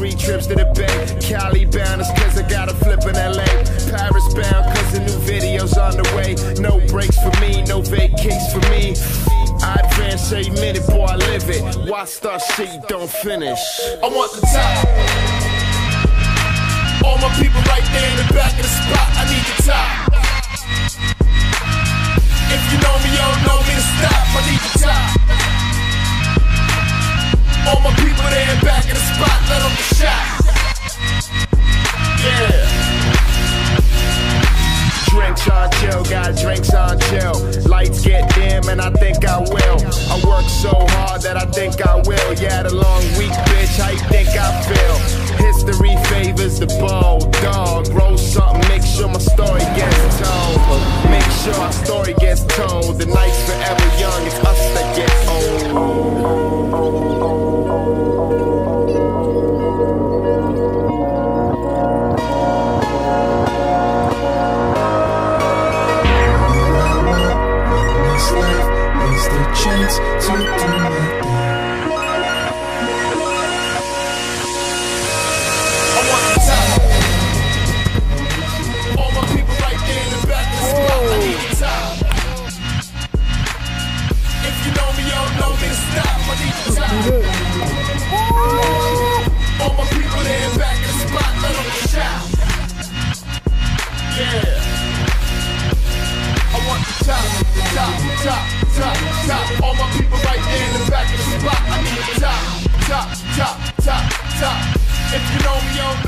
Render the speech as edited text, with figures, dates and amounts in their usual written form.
3 trips to the Bay. Cali bound is cause I got a flip in LA. Paris bound cause the new video's on the way. No breaks for me, no vacates for me. I advance every minute, boy, I live it. Why start shit you don't finish? I want the top. All my people right there in the back of the spot, I need the top. If you know me, you don't know me to stop, I need the top. All my people there in back of the spot, let them get shot. Yeah. Drinks on chill, got drinks on chill. Lights get dim and I think I will. I work so hard that I think I will. Yeah, the long week, bitch, how you think I feel? History favors the bold dog. Roll something, make sure my story gets told. Make sure our story gets told. The night's forever young, it's us that get old. Chance to do my thing. I want the top. All my people right there in the back of the spot, I need the top. If you know me, you don't know me to stop, I need the top. All my people there in back of the spot, let them shout. Yeah. I want the top, top, top. Top, top, all my people right there in the back of the spot, I need the top, top, top, top, top. If you know me, you don't